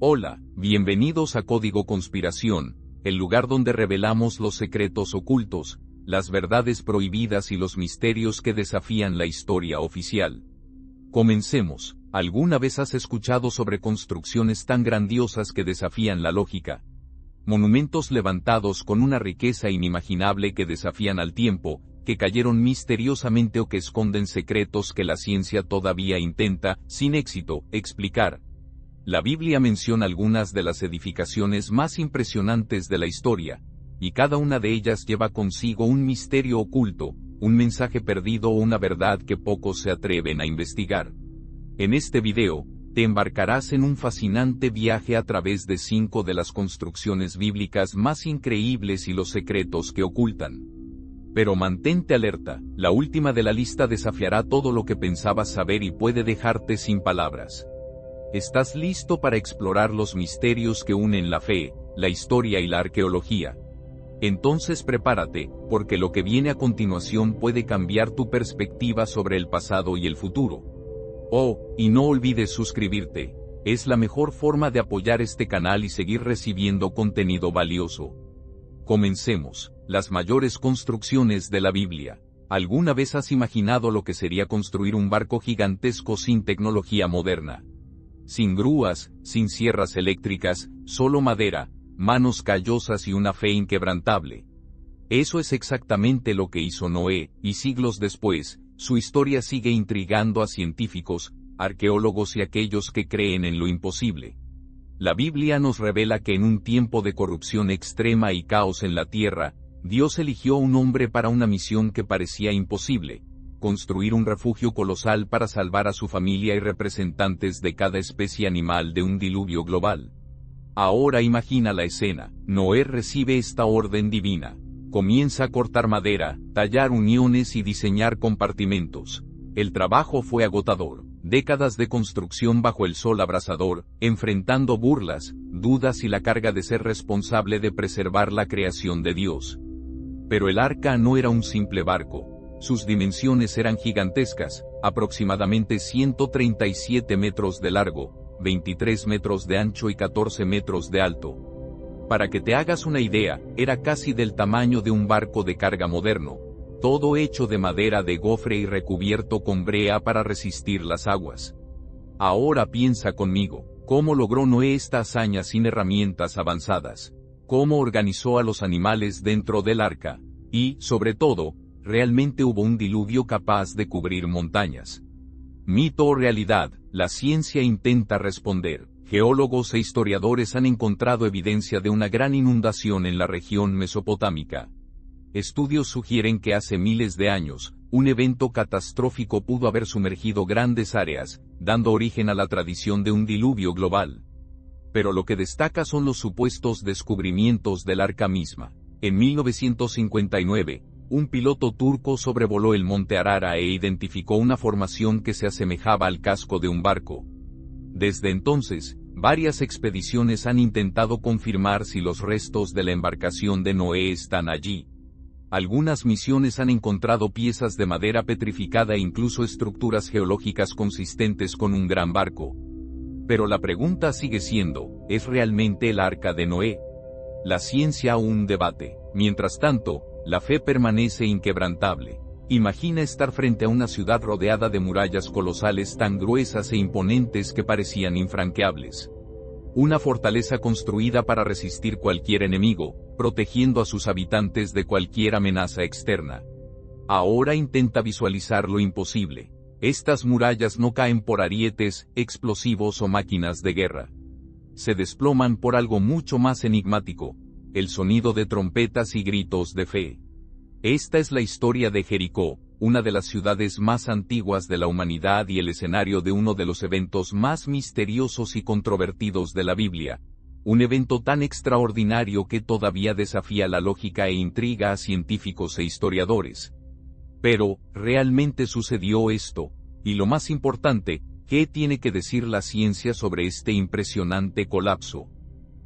Hola, bienvenidos a Código Conspiración, el lugar donde revelamos los secretos ocultos, las verdades prohibidas y los misterios que desafían la historia oficial. Comencemos. ¿Alguna vez has escuchado sobre construcciones tan grandiosas que desafían la lógica? Monumentos levantados con una riqueza inimaginable que desafían al tiempo, que cayeron misteriosamente o que esconden secretos que la ciencia todavía intenta, sin éxito, explicar. La Biblia menciona algunas de las edificaciones más impresionantes de la historia, y cada una de ellas lleva consigo un misterio oculto, un mensaje perdido o una verdad que pocos se atreven a investigar. En este video, te embarcarás en un fascinante viaje a través de 5 de las construcciones bíblicas más increíbles y los secretos que ocultan. Pero mantente alerta, la última de la lista desafiará todo lo que pensabas saber y puede dejarte sin palabras. ¿Estás listo para explorar los misterios que unen la fe, la historia y la arqueología? Entonces prepárate, porque lo que viene a continuación puede cambiar tu perspectiva sobre el pasado y el futuro. Oh, y no olvides suscribirte. Es la mejor forma de apoyar este canal y seguir recibiendo contenido valioso. Comencemos. Las mayores construcciones de la Biblia. ¿Alguna vez has imaginado lo que sería construir un barco gigantesco sin tecnología moderna? Sin grúas, sin sierras eléctricas, solo madera, manos callosas y una fe inquebrantable. Eso es exactamente lo que hizo Noé, y siglos después, su historia sigue intrigando a científicos, arqueólogos y aquellos que creen en lo imposible. La Biblia nos revela que en un tiempo de corrupción extrema y caos en la tierra, Dios eligió a un hombre para una misión que parecía imposible: construir un refugio colosal para salvar a su familia y representantes de cada especie animal de un diluvio global. Ahora imagina la escena. Noé recibe esta orden divina. Comienza a cortar madera, tallar uniones y diseñar compartimentos. El trabajo fue agotador. Décadas de construcción bajo el sol abrasador, enfrentando burlas, dudas y la carga de ser responsable de preservar la creación de Dios. Pero el arca no era un simple barco. Sus dimensiones eran gigantescas, aproximadamente 137 metros de largo, 23 metros de ancho y 14 metros de alto. Para que te hagas una idea, era casi del tamaño de un barco de carga moderno, todo hecho de madera de gofre y recubierto con brea para resistir las aguas. Ahora piensa conmigo, ¿cómo logró Noé esta hazaña sin herramientas avanzadas? ¿Cómo organizó a los animales dentro del arca? Y, sobre todo, ¿realmente hubo un diluvio capaz de cubrir montañas? ¿Mito o realidad? La ciencia intenta responder. Geólogos e historiadores han encontrado evidencia de una gran inundación en la región mesopotámica. Estudios sugieren que hace miles de años, un evento catastrófico pudo haber sumergido grandes áreas, dando origen a la tradición de un diluvio global. Pero lo que destaca son los supuestos descubrimientos del arca misma. En 1959, un piloto turco sobrevoló el monte Arara e identificó una formación que se asemejaba al casco de un barco. Desde entonces, varias expediciones han intentado confirmar si los restos de la embarcación de Noé están allí. Algunas misiones han encontrado piezas de madera petrificada e incluso estructuras geológicas consistentes con un gran barco. Pero la pregunta sigue siendo, ¿es realmente el arca de Noé? La ciencia aún debate. Mientras tanto, la fe permanece inquebrantable. Imagina estar frente a una ciudad rodeada de murallas colosales tan gruesas e imponentes que parecían infranqueables. Una fortaleza construida para resistir cualquier enemigo, protegiendo a sus habitantes de cualquier amenaza externa. Ahora intenta visualizar lo imposible. Estas murallas no caen por arietes, explosivos o máquinas de guerra. Se desploman por algo mucho más enigmático: el sonido de trompetas y gritos de fe. Esta es la historia de Jericó, una de las ciudades más antiguas de la humanidad y el escenario de uno de los eventos más misteriosos y controvertidos de la Biblia. Un evento tan extraordinario que todavía desafía la lógica e intriga a científicos e historiadores. Pero, ¿realmente sucedió esto? Y lo más importante, ¿qué tiene que decir la ciencia sobre este impresionante colapso?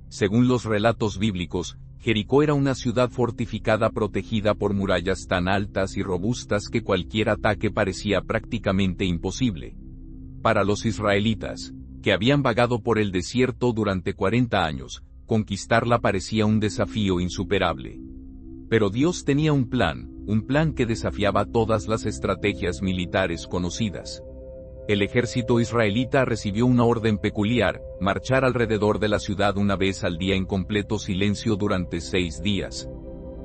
Según los relatos bíblicos, Jericó era una ciudad fortificada protegida por murallas tan altas y robustas que cualquier ataque parecía prácticamente imposible. Para los israelitas, que habían vagado por el desierto durante 40 años, conquistarla parecía un desafío insuperable. Pero Dios tenía un plan que desafiaba todas las estrategias militares conocidas. El ejército israelita recibió una orden peculiar: marchar alrededor de la ciudad una vez al día en completo silencio durante 6 días.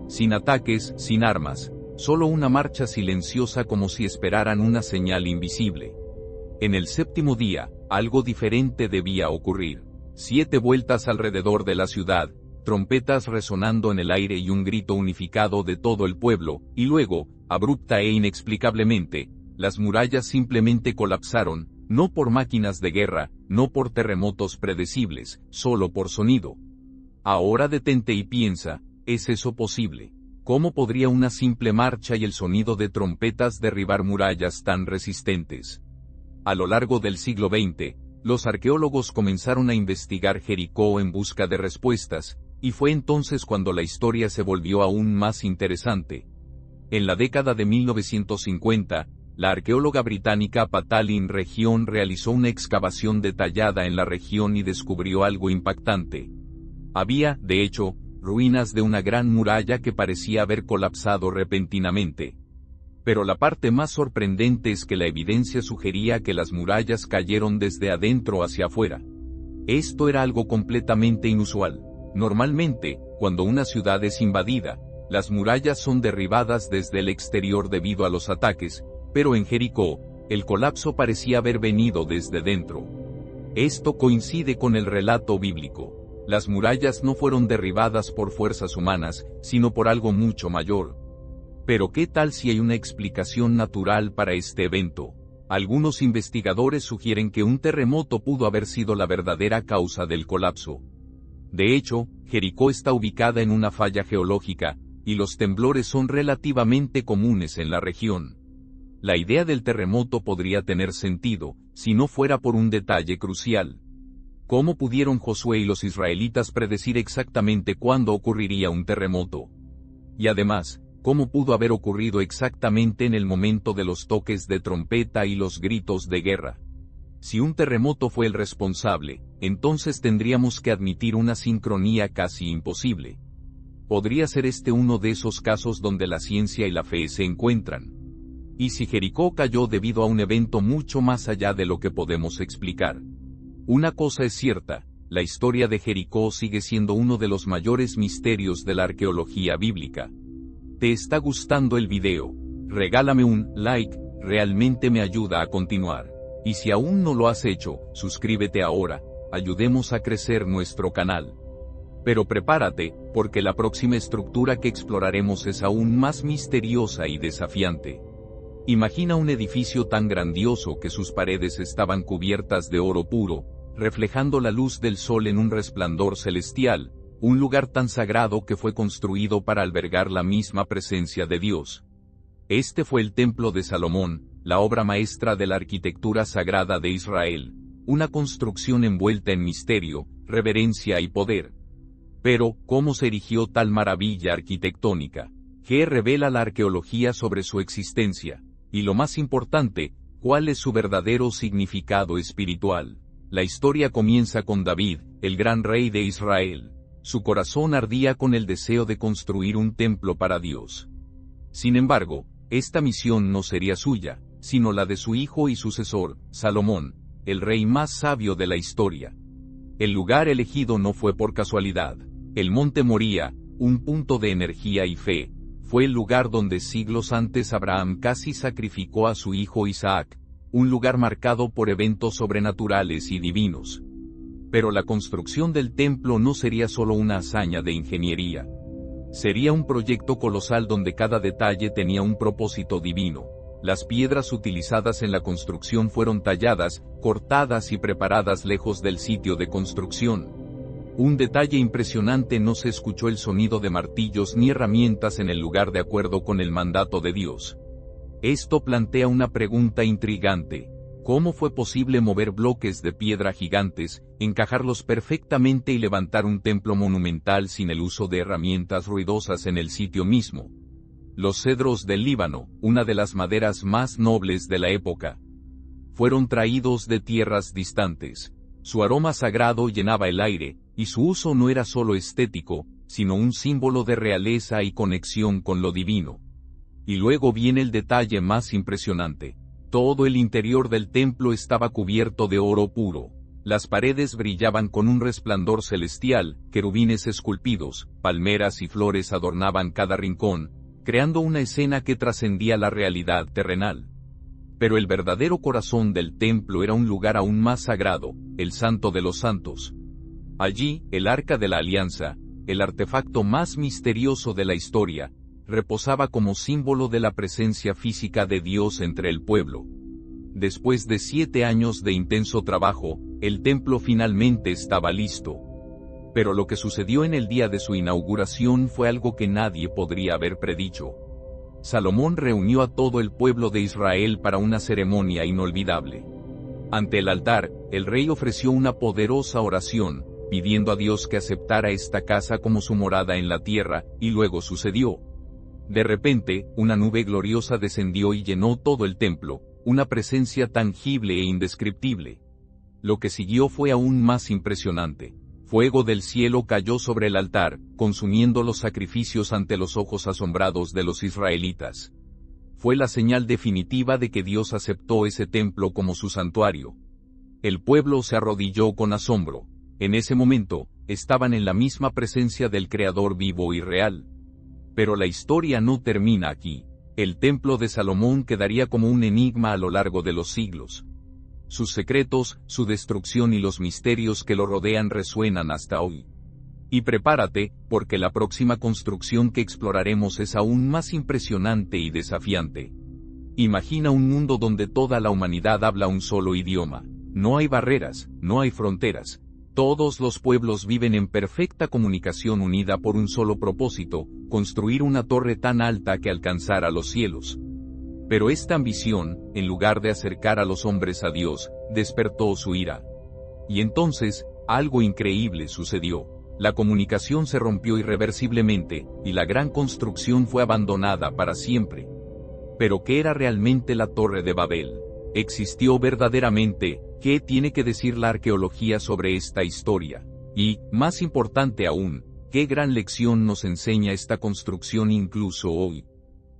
Sin ataques, sin armas, solo una marcha silenciosa como si esperaran una señal invisible. En el 7º día, algo diferente debía ocurrir. 7 vueltas alrededor de la ciudad, trompetas resonando en el aire y un grito unificado de todo el pueblo, y luego, abrupta e inexplicablemente, las murallas simplemente colapsaron, no por máquinas de guerra, no por terremotos predecibles, solo por sonido. Ahora detente y piensa, ¿es eso posible? ¿Cómo podría una simple marcha y el sonido de trompetas derribar murallas tan resistentes? A lo largo del siglo XX, los arqueólogos comenzaron a investigar Jericó en busca de respuestas, y fue entonces cuando la historia se volvió aún más interesante. En la década de 1950, la arqueóloga británica Patalin Region realizó una excavación detallada en la región y descubrió algo impactante. Había, de hecho, ruinas de una gran muralla que parecía haber colapsado repentinamente. Pero la parte más sorprendente es que la evidencia sugería que las murallas cayeron desde adentro hacia afuera. Esto era algo completamente inusual. Normalmente, cuando una ciudad es invadida, las murallas son derribadas desde el exterior debido a los ataques, pero en Jericó, el colapso parecía haber venido desde dentro. Esto coincide con el relato bíblico. Las murallas no fueron derribadas por fuerzas humanas, sino por algo mucho mayor. Pero ¿qué tal si hay una explicación natural para este evento? Algunos investigadores sugieren que un terremoto pudo haber sido la verdadera causa del colapso. De hecho, Jericó está ubicada en una falla geológica, y los temblores son relativamente comunes en la región. La idea del terremoto podría tener sentido, si no fuera por un detalle crucial. ¿Cómo pudieron Josué y los israelitas predecir exactamente cuándo ocurriría un terremoto? Y además, ¿cómo pudo haber ocurrido exactamente en el momento de los toques de trompeta y los gritos de guerra? Si un terremoto fue el responsable, entonces tendríamos que admitir una sincronía casi imposible. ¿Podría ser este uno de esos casos donde la ciencia y la fe se encuentran? ¿Y si Jericó cayó debido a un evento mucho más allá de lo que podemos explicar? Una cosa es cierta, la historia de Jericó sigue siendo uno de los mayores misterios de la arqueología bíblica. ¿Te está gustando el video? Regálame un like, realmente me ayuda a continuar. Y si aún no lo has hecho, suscríbete ahora, ayudemos a crecer nuestro canal. Pero prepárate, porque la próxima estructura que exploraremos es aún más misteriosa y desafiante. Imagina un edificio tan grandioso que sus paredes estaban cubiertas de oro puro, reflejando la luz del sol en un resplandor celestial, un lugar tan sagrado que fue construido para albergar la misma presencia de Dios. Este fue el Templo de Salomón, la obra maestra de la arquitectura sagrada de Israel, una construcción envuelta en misterio, reverencia y poder. Pero, ¿cómo se erigió tal maravilla arquitectónica? ¿Qué revela la arqueología sobre su existencia? Y lo más importante, ¿cuál es su verdadero significado espiritual? La historia comienza con David, el gran rey de Israel. Su corazón ardía con el deseo de construir un templo para Dios. Sin embargo, esta misión no sería suya, sino la de su hijo y sucesor, Salomón, el rey más sabio de la historia. El lugar elegido no fue por casualidad. El monte Moría, un punto de energía y fe, fue el lugar donde siglos antes Abraham casi sacrificó a su hijo Isaac, un lugar marcado por eventos sobrenaturales y divinos. Pero la construcción del templo no sería solo una hazaña de ingeniería. Sería un proyecto colosal donde cada detalle tenía un propósito divino. Las piedras utilizadas en la construcción fueron talladas, cortadas y preparadas lejos del sitio de construcción. Un detalle impresionante: no se escuchó el sonido de martillos ni herramientas en el lugar de acuerdo con el mandato de Dios. Esto plantea una pregunta intrigante. ¿Cómo fue posible mover bloques de piedra gigantes, encajarlos perfectamente y levantar un templo monumental sin el uso de herramientas ruidosas en el sitio mismo? Los cedros del Líbano, una de las maderas más nobles de la época, fueron traídos de tierras distantes. Su aroma sagrado llenaba el aire, y su uso no era solo estético, sino un símbolo de realeza y conexión con lo divino. Y luego viene el detalle más impresionante. Todo el interior del templo estaba cubierto de oro puro. Las paredes brillaban con un resplandor celestial, querubines esculpidos, palmeras y flores adornaban cada rincón, creando una escena que trascendía la realidad terrenal. Pero el verdadero corazón del templo era un lugar aún más sagrado, el Santo de los Santos. Allí, el Arca de la Alianza, el artefacto más misterioso de la historia, reposaba como símbolo de la presencia física de Dios entre el pueblo. Después de 7 años de intenso trabajo, el templo finalmente estaba listo. Pero lo que sucedió en el día de su inauguración fue algo que nadie podría haber predicho. Salomón reunió a todo el pueblo de Israel para una ceremonia inolvidable. Ante el altar, el rey ofreció una poderosa oración, pidiendo a Dios que aceptara esta casa como su morada en la tierra, y luego sucedió. De repente, una nube gloriosa descendió y llenó todo el templo, una presencia tangible e indescriptible. Lo que siguió fue aún más impresionante. Fuego del cielo cayó sobre el altar, consumiendo los sacrificios ante los ojos asombrados de los israelitas. Fue la señal definitiva de que Dios aceptó ese templo como su santuario. El pueblo se arrodilló con asombro. En ese momento, estaban en la misma presencia del Creador vivo y real. Pero la historia no termina aquí. El templo de Salomón quedaría como un enigma a lo largo de los siglos. Sus secretos, su destrucción y los misterios que lo rodean resuenan hasta hoy. Y prepárate, porque la próxima construcción que exploraremos es aún más impresionante y desafiante. Imagina un mundo donde toda la humanidad habla un solo idioma. No hay barreras, no hay fronteras. Todos los pueblos viven en perfecta comunicación unida por un solo propósito, construir una torre tan alta que alcanzara los cielos. Pero esta ambición, en lugar de acercar a los hombres a Dios, despertó su ira. Y entonces, algo increíble sucedió. La comunicación se rompió irreversiblemente, y la gran construcción fue abandonada para siempre. Pero ¿qué era realmente la Torre de Babel? ¿Existió verdaderamente? ¿Qué tiene que decir la arqueología sobre esta historia? Y, más importante aún, ¿qué gran lección nos enseña esta construcción incluso hoy?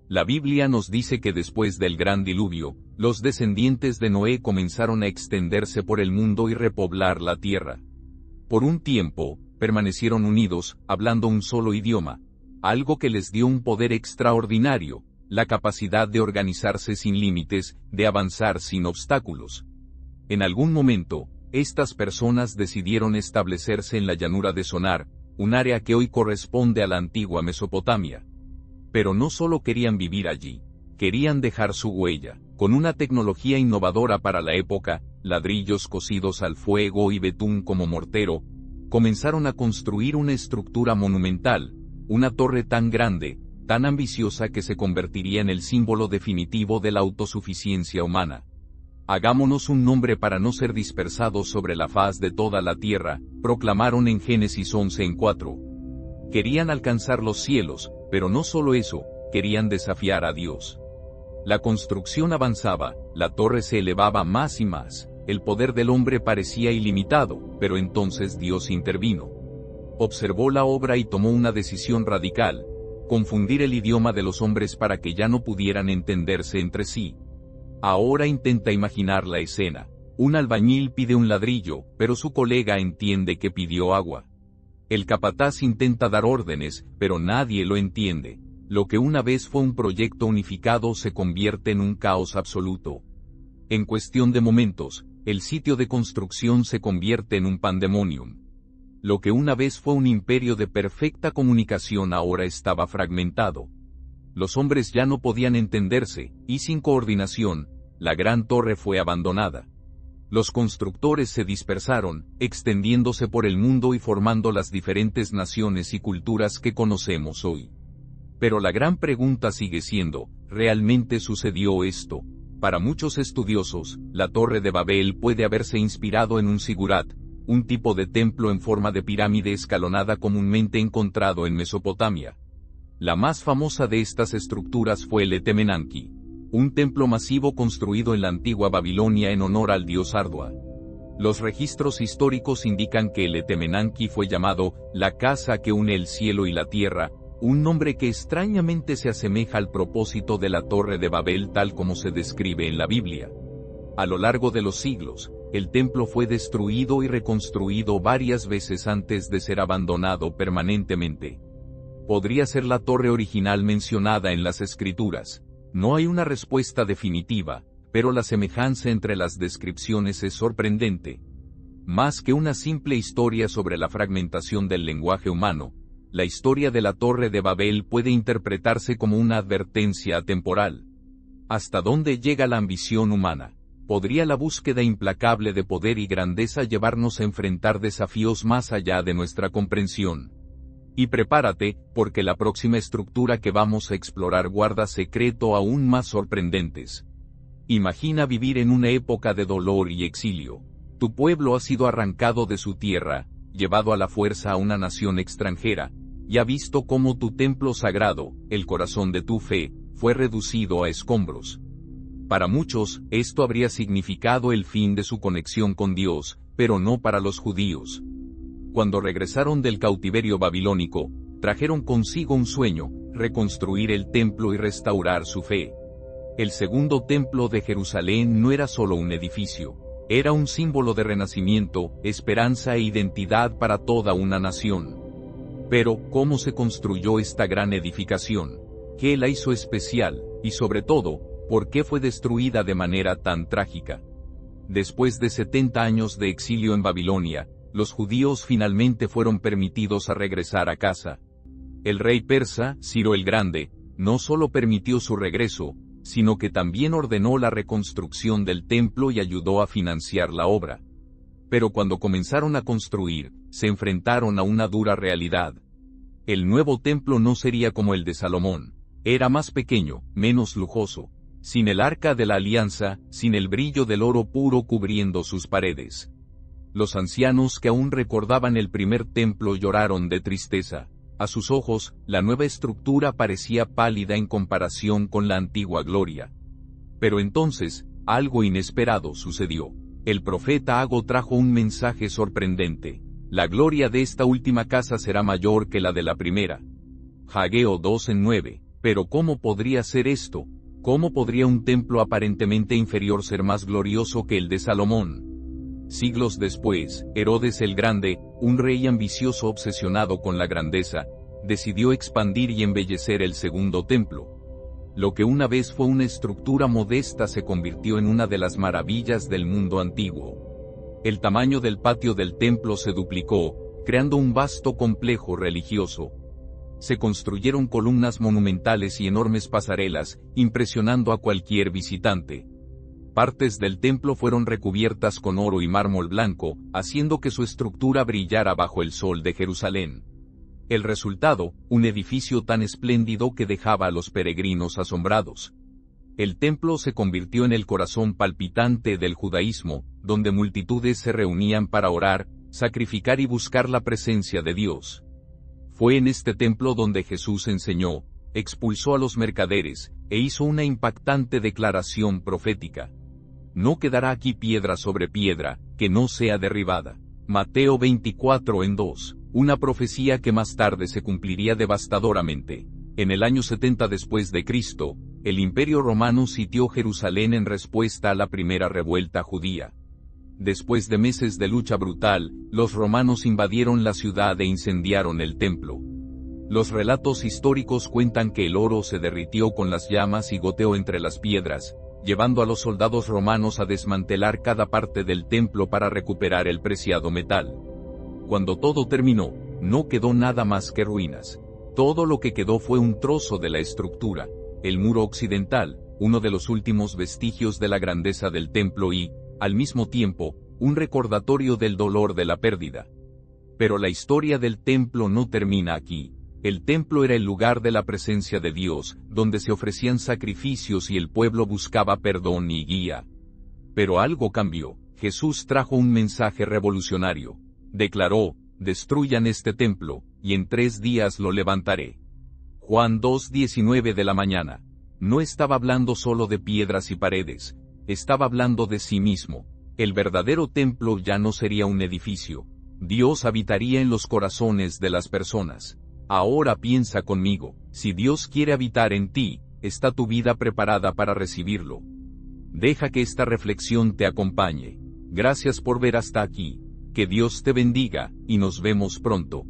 La Biblia nos dice que después del gran diluvio, los descendientes de Noé comenzaron a extenderse por el mundo y repoblar la tierra. Por un tiempo, permanecieron unidos, hablando un solo idioma, algo que les dio un poder extraordinario, la capacidad de organizarse sin límites, de avanzar sin obstáculos. En algún momento, estas personas decidieron establecerse en la llanura de Sonar, un área que hoy corresponde a la antigua Mesopotamia. Pero no solo querían vivir allí, querían dejar su huella, con una tecnología innovadora para la época, ladrillos cocidos al fuego y betún como mortero, comenzaron a construir una estructura monumental, una torre tan grande, tan ambiciosa que se convertiría en el símbolo definitivo de la autosuficiencia humana. Hagámonos un nombre para no ser dispersados sobre la faz de toda la tierra, proclamaron en Génesis 11:4. Querían alcanzar los cielos, pero no solo eso, querían desafiar a Dios. La construcción avanzaba, la torre se elevaba más y más, el poder del hombre parecía ilimitado, pero entonces Dios intervino. Observó la obra y tomó una decisión radical: confundir el idioma de los hombres para que ya no pudieran entenderse entre sí. Ahora intenta imaginar la escena. Un albañil pide un ladrillo, pero su colega entiende que pidió agua. El capataz intenta dar órdenes, pero nadie lo entiende. Lo que una vez fue un proyecto unificado se convierte en un caos absoluto. En cuestión de momentos, el sitio de construcción se convierte en un pandemonium. Lo que una vez fue un imperio de perfecta comunicación ahora estaba fragmentado. Los hombres ya no podían entenderse, y sin coordinación, la gran torre fue abandonada. Los constructores se dispersaron, extendiéndose por el mundo y formando las diferentes naciones y culturas que conocemos hoy. Pero la gran pregunta sigue siendo, ¿realmente sucedió esto? Para muchos estudiosos, la Torre de Babel puede haberse inspirado en un zigurat, un tipo de templo en forma de pirámide escalonada comúnmente encontrado en Mesopotamia. La más famosa de estas estructuras fue el Etemenanki, un templo masivo construido en la antigua Babilonia en honor al dios Ardua. Los registros históricos indican que el Etemenanki fue llamado la casa que une el cielo y la tierra, un nombre que extrañamente se asemeja al propósito de la Torre de Babel tal como se describe en la Biblia. A lo largo de los siglos, el templo fue destruido y reconstruido varias veces antes de ser abandonado permanentemente. Podría ser la torre original mencionada en las Escrituras. No hay una respuesta definitiva, pero la semejanza entre las descripciones es sorprendente. Más que una simple historia sobre la fragmentación del lenguaje humano, la historia de la Torre de Babel puede interpretarse como una advertencia atemporal. ¿Hasta dónde llega la ambición humana? ¿Podría la búsqueda implacable de poder y grandeza llevarnos a enfrentar desafíos más allá de nuestra comprensión? Y prepárate, porque la próxima estructura que vamos a explorar guarda secretos aún más sorprendentes. Imagina vivir en una época de dolor y exilio. Tu pueblo ha sido arrancado de su tierra, llevado a la fuerza a una nación extranjera, y ha visto cómo tu templo sagrado, el corazón de tu fe, fue reducido a escombros. Para muchos, esto habría significado el fin de su conexión con Dios, pero no para los judíos. Cuando regresaron del cautiverio babilónico, trajeron consigo un sueño: reconstruir el templo y restaurar su fe. El segundo templo de Jerusalén no era solo un edificio, era un símbolo de renacimiento, esperanza e identidad para toda una nación. Pero, ¿cómo se construyó esta gran edificación? ¿Qué la hizo especial? Y sobre todo, ¿por qué fue destruida de manera tan trágica? Después de 70 años de exilio en Babilonia, los judíos finalmente fueron permitidos a regresar a casa. El rey persa, Ciro el Grande, no solo permitió su regreso, sino que también ordenó la reconstrucción del templo y ayudó a financiar la obra. Pero cuando comenzaron a construir, se enfrentaron a una dura realidad. El nuevo templo no sería como el de Salomón. Era más pequeño, menos lujoso, sin el arca de la alianza, sin el brillo del oro puro cubriendo sus paredes. Los ancianos que aún recordaban el primer templo lloraron de tristeza. A sus ojos, la nueva estructura parecía pálida en comparación con la antigua gloria. Pero entonces, algo inesperado sucedió. El profeta Hago trajo un mensaje sorprendente. La gloria de esta última casa será mayor que la de la primera. Hageo 2:9. Pero ¿cómo podría ser esto? ¿Cómo podría un templo aparentemente inferior ser más glorioso que el de Salomón? Siglos después, Herodes el Grande, un rey ambicioso obsesionado con la grandeza, decidió expandir y embellecer el segundo templo. Lo que una vez fue una estructura modesta se convirtió en una de las maravillas del mundo antiguo. El tamaño del patio del templo se duplicó, creando un vasto complejo religioso. Se construyeron columnas monumentales y enormes pasarelas, impresionando a cualquier visitante. Partes del templo fueron recubiertas con oro y mármol blanco, haciendo que su estructura brillara bajo el sol de Jerusalén. El resultado, un edificio tan espléndido que dejaba a los peregrinos asombrados. El templo se convirtió en el corazón palpitante del judaísmo, donde multitudes se reunían para orar, sacrificar y buscar la presencia de Dios. Fue en este templo donde Jesús enseñó, expulsó a los mercaderes, e hizo una impactante declaración profética. No quedará aquí piedra sobre piedra, que no sea derribada. Mateo 24:2, una profecía que más tarde se cumpliría devastadoramente. En el año 70 después de Cristo, el Imperio Romano sitió Jerusalén en respuesta a la primera revuelta judía. Después de meses de lucha brutal, los romanos invadieron la ciudad e incendiaron el templo. Los relatos históricos cuentan que el oro se derritió con las llamas y goteó entre las piedras, llevando a los soldados romanos a desmantelar cada parte del templo para recuperar el preciado metal. Cuando todo terminó, no quedó nada más que ruinas. Todo lo que quedó fue un trozo de la estructura, el muro occidental, uno de los últimos vestigios de la grandeza del templo y, al mismo tiempo, un recordatorio del dolor de la pérdida. Pero la historia del templo no termina aquí. El templo era el lugar de la presencia de Dios, donde se ofrecían sacrificios y el pueblo buscaba perdón y guía. Pero algo cambió. Jesús trajo un mensaje revolucionario. Declaró: destruyan este templo, y en 3 días lo levantaré. Juan 2:19 de la mañana. No estaba hablando solo de piedras y paredes, estaba hablando de sí mismo. El verdadero templo ya no sería un edificio. Dios habitaría en los corazones de las personas. Ahora piensa conmigo, si Dios quiere habitar en ti, ¿está tu vida preparada para recibirlo? Deja que esta reflexión te acompañe. Gracias por ver hasta aquí. Que Dios te bendiga, y nos vemos pronto.